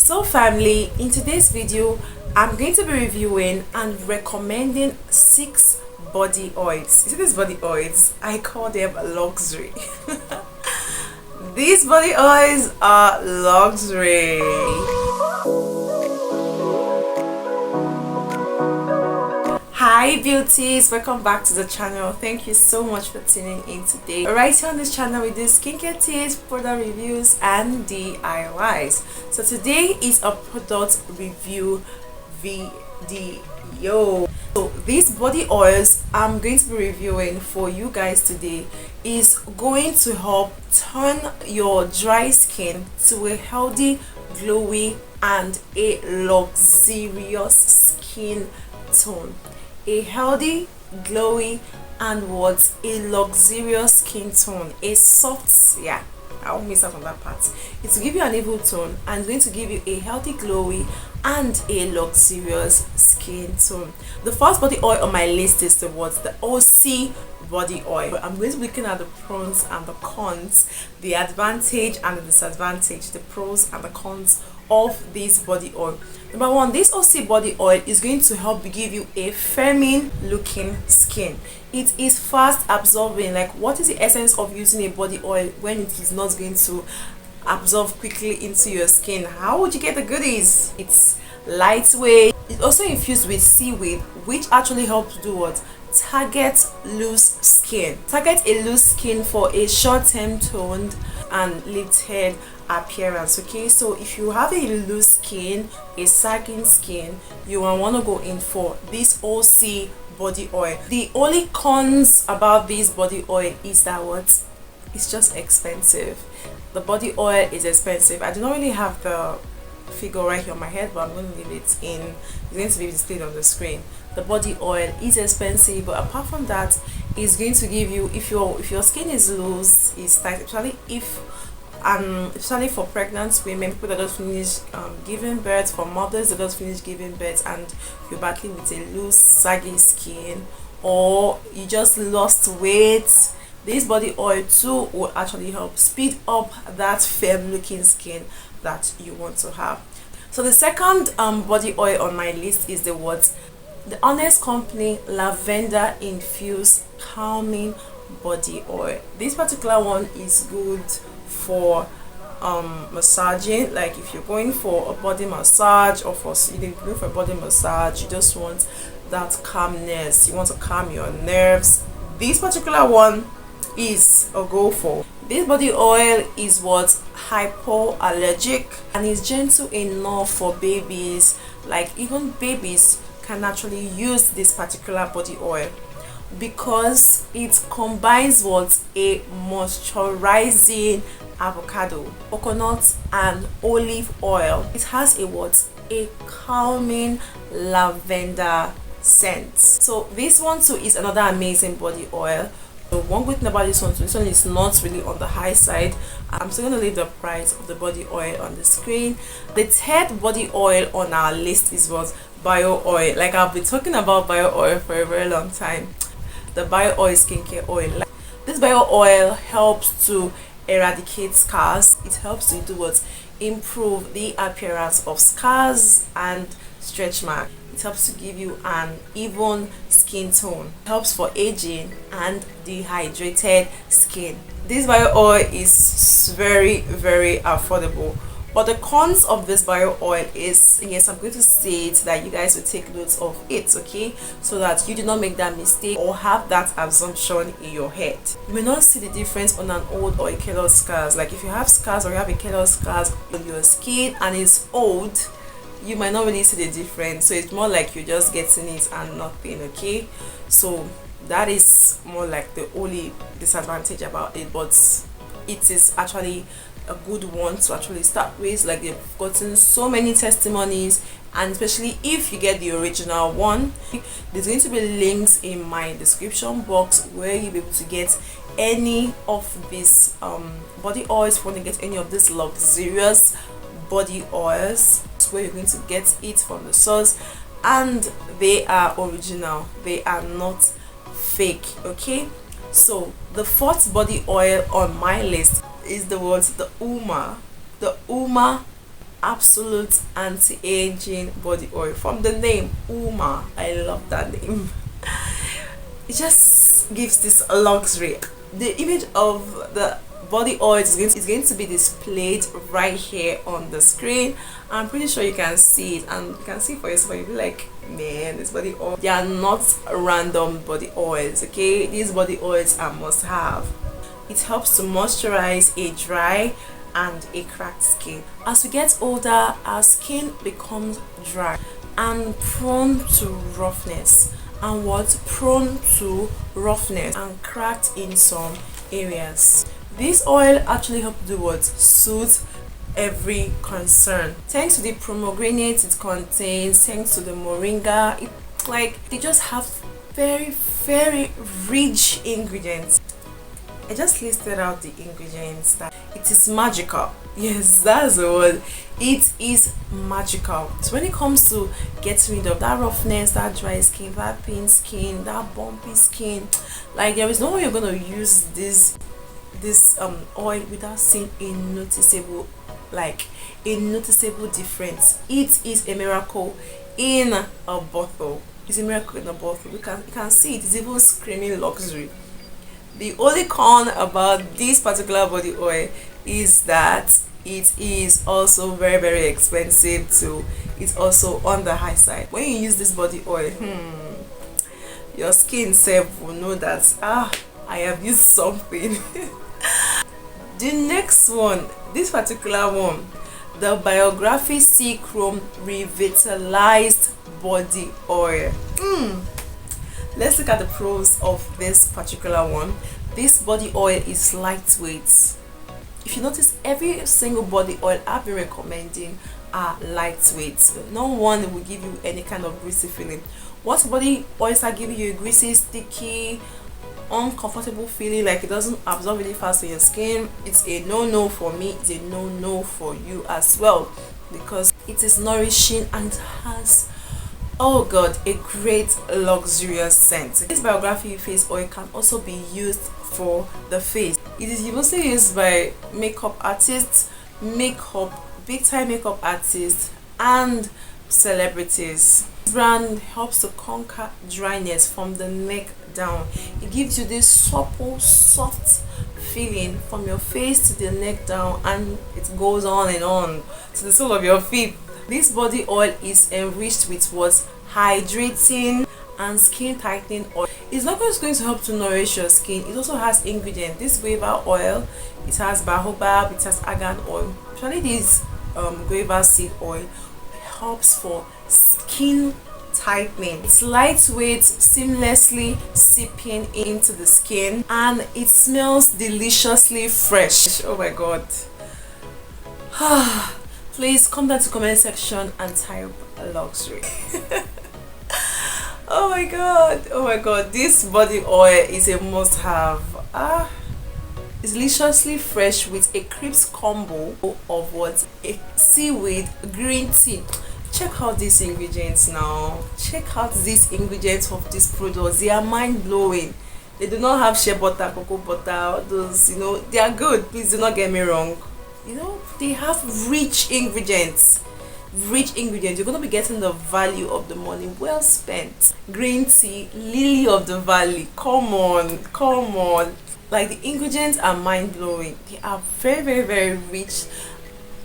So family, in today's video I'm going to be reviewing and recommending 6 body oils. You see these body oils, I call them luxury. These body oils are luxury. Hi beauties, welcome back to the channel. Thank you so much for tuning in today. Right here on this channel we do skincare tips, product reviews and DIYs. So today is a product review video. So these body oils I'm going to be reviewing for you guys today is going to help turn your dry skin to a healthy, glowy and a luxurious skin tone. A healthy, glowy and what a luxurious skin tone. A soft, yeah, I won't miss out on that part. It's to give you an even tone and it's going to give you a healthy, glowy and a luxurious skin tone. The first body oil on my list is the Osea Body Oil. I'm going to be looking at the pros and the cons, the advantage and the disadvantage, the pros and the cons of this body oil. Number one, this Osea Body Oil is going to help give you a firming looking skin. It is fast absorbing. Like, what is the essence of using a body oil when it is not going to absorb quickly into your skin? How would you get the goodies? It's lightweight. It's also infused with seaweed, which actually helps do what? Target loose skin. Target a loose skin for a short-term toned and lifted appearance. Okay, so if you have a loose skin, a sagging skin, you will want to go in for this Osea Body Oil. The only cons about this body oil is that what? It's just expensive. The body oil is expensive. I do not really have the figure right here on my head, but I'm going to leave it in. It's going to be displayed on the screen. The body oil is expensive, but apart from that, it's going to give you, if your skin is loose, is tight, especially for pregnant women, people that just finish giving birth, for mothers that just finish giving birth and you're battling with a loose saggy skin, or you just lost weight, this body oil too will actually help speed up that firm looking skin that you want to have. So the second body oil on my list is the Honest Company lavender infused calming body oil. This particular one is good for massaging. Like if you're going for a body massage, or for you go for a body massage, you just want that calmness, you want to calm your nerves, this particular one is a go for. This body oil is hypoallergic and is gentle enough for babies. Like even babies can actually use this particular body oil because it combines a moisturizing avocado, coconut and olive oil. It has a calming lavender scent. So this one too is another amazing body oil. So one good thing about this one is not really on the high side. I'm still going to leave the price of the body oil on the screen. The third body oil on our list is Bio Oil. Like, I've been talking about Bio Oil for a very long time. The Bio Oil skincare oil. This Bio Oil helps to eradicate scars. It helps to improve the appearance of scars and stretch marks. It helps to give you an even skin tone. It helps for aging and dehydrated skin. This bio oil is very, very affordable. But the cons of this bio oil is, yes, I'm going to say it that you guys will take notes of it, okay, so that you do not make that mistake or have that assumption in your head. You may not see the difference on an old or a keloid scars. Like if you have scars or you have a keloid scars on your skin and it's old, you might not really see the difference. So it's more like you're just getting it and nothing, okay? So that is more like the only disadvantage about it, but it is actually a good one to actually start with. Like, they've gotten so many testimonies, and especially if you get the original one, there's going to be links in my description box where you'll be able to get any of these body oils. If you want to get any of these luxurious body oils, where you're going to get it from the source, and they are original, they are not fake, okay? So the fourth body oil on my list is the Uma Absolute anti-aging body oil. From the name Uma, I love that name. It just gives this luxury. The image of the body oil is going to be displayed right here on the screen. I'm pretty sure you can see it, and you can see for yourself. You'll be like, man, this body oil, they are not random body oils, okay? These body oils are must have. It helps to moisturize a dry and a cracked skin. As we get older, our skin becomes dry and prone to roughness, and prone to roughness and cracked in some areas. This oil actually helps do what? Soothe every concern. Thanks to the pomegranate it contains, thanks to the moringa, they just have very, very rich ingredients. I just listed out the ingredients. That it is magical. Yes, that's the word. It is magical. So when it comes to getting rid of that roughness, that dry skin, that thin skin, that bumpy skin, there is no way you're gonna use this oil without seeing a noticeable difference. It is a miracle in a bottle. It's a miracle in a bottle. You can see it is even screaming luxury. The only con about this particular body oil is that it is also very, very expensive too. It's also on the high side. When you use this body oil, your skin self will know that I have used something. The next one, this particular one, the Biography C Chrome Revitalized Body Oil. Let's look at the pros of this particular one. This body oil is lightweight. If you notice, every single body oil I've been recommending are lightweight. No one will give you any kind of greasy feeling. What body oils are giving you a greasy, sticky, uncomfortable feeling, like it doesn't absorb really fast on your skin, it's a no for me. It's a no for you as well, because it is nourishing and has, oh god, a great luxurious scent. This Biography face oil can also be used for the face. It is mostly used by makeup artists, big time makeup artists, and celebrities. This brand helps to conquer dryness from the neck down. It gives you this supple, soft feeling from your face to the neck down, and it goes on and on to the sole of your feet. This body oil is enriched with what's hydrating and skin tightening oil. It's not just going to help to nourish your skin, it also has ingredients. This guava oil, it has baobab, it has argan oil. Actually, this guava seed oil helps for skin tightening. It's lightweight, seamlessly seeping into the skin, and it smells deliciously fresh. Oh my god. Please come down to the comment section and type luxury. Oh my god, this body oil is a must have. It's deliciously fresh with a crisp combo of a seaweed green tea. Check out these ingredients now. Check out these ingredients of these products. They are mind-blowing. They do not have shea butter, cocoa butter, those, they are good. Please do not get me wrong. They have rich ingredients. You're going to be getting the value of the money well spent. Green tea, lily of the valley. Come on. The ingredients are mind-blowing. They are very, very, very rich.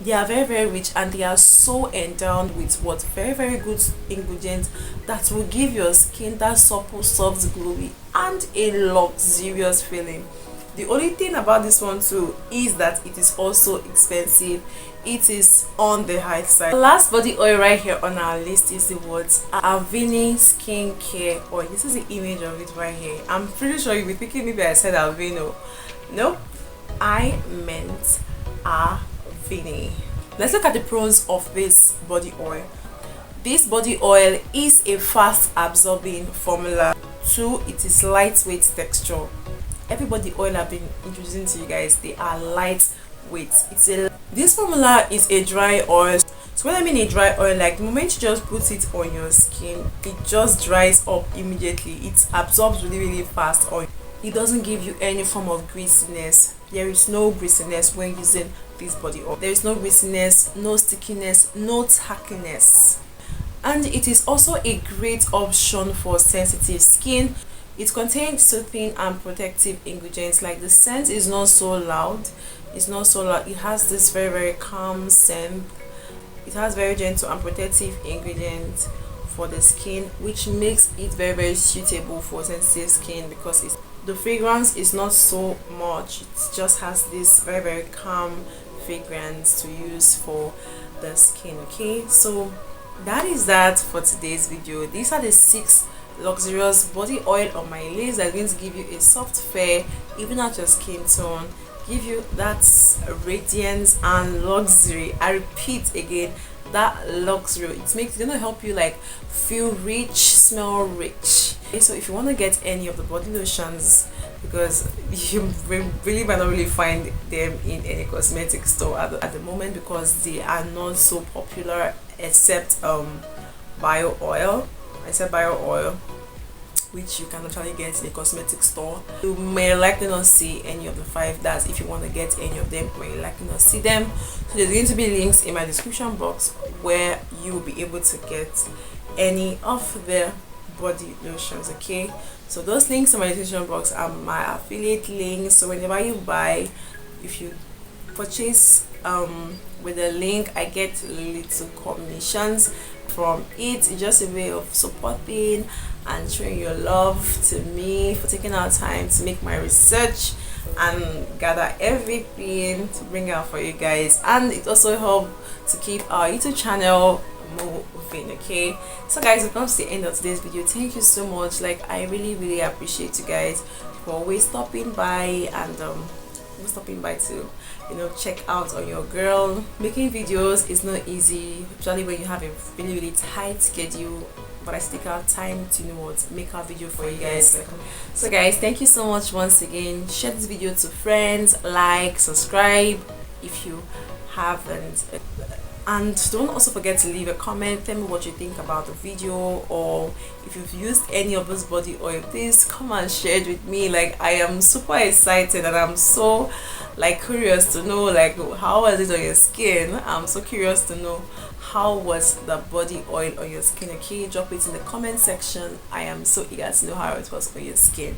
They are very, very rich, and they are so endowed with very, very good ingredients that will give your skin that supple, soft, glowy, and a luxurious feeling. The only thing about this one too is that it is also expensive. It is on the high side. The last body oil right here on our list is the Alini skincare oil. This is the image of it right here. I'm pretty sure you'll be thinking maybe I said Alvino. Nope, I meant Alini. Let's look at the pros of this body oil. This body oil is a fast absorbing formula. 2, it is lightweight texture. Every body oil I've been introducing to you guys, they are lightweight. This formula is a dry oil. So when I mean a dry oil, the moment you just put it on your skin, it just dries up immediately. It absorbs really, really fast on. it doesn't give you any form of greasiness. There is no greasiness when using this body oil. There is no greasiness, no stickiness, no tackiness. And it is also a great option for sensitive skin. It contains soothing and protective ingredients. Like, the scent is not so loud. It's not so loud. It has this very calm scent. It has very gentle and protective ingredients for the skin, which makes it very suitable for sensitive skin, because the fragrance is not so much. It just has this very calm fragrance to use for the skin. Okay, so that is that for today's video. These are the 6 luxurious body oil on my list that are going to give you a soft fare, even at your skin tone, give you that radiance and luxury. I repeat again, that luxury. It's gonna help you like feel rich, smell rich. Okay, so if you want to get any of the body lotions, because you really might not really find them in any cosmetic store at the moment, because they are not so popular, except bio oil, which you can actually get in a cosmetic store. You may likely not see any of the 5. That's if you want to get any of them, you may likely not see them. So there's going to be links in my description box where you will be able to get any of the body lotions. Okay, so those links in my description box are my affiliate links. So whenever you buy, if you purchase with the link, I get little commissions from it. It's just a way of supporting and showing your love to me for taking our time to make my research and gather everything to bring out for you guys. And it also helps to keep our YouTube channel moving. Okay, so guys, we've come to the end of today's video. Thank you so much. Like, I really appreciate you guys for always stopping by and stopping by to check out on your girl. Making videos is not easy, especially when you have a really tight schedule, but I stick out time to make a video for you guys. So guys, thank you so much once again. Share this video to friends, like, subscribe if you haven't, and don't also forget to leave a comment. Tell me what you think about the video, or if you've used any of this body oil, please come and share it with me. Like, I am super excited and I'm so curious to know how was it on your skin. I'm so curious to know how was the body oil on your skin. Okay, drop it in the comment section. I am so eager to know how it was on your skin.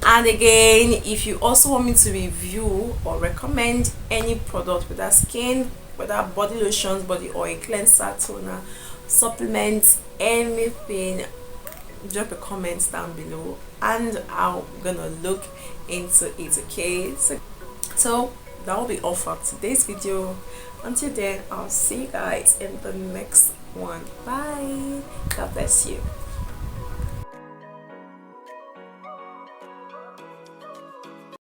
And again, if you also want me to review or recommend any product with that skin, whether body lotions, body oil, cleanser, toner, supplements, anything, drop a comment down below and I'm gonna look into it. Okay, so that will be all for today's video. Until then, I'll see you guys in the next one. Bye. God bless you.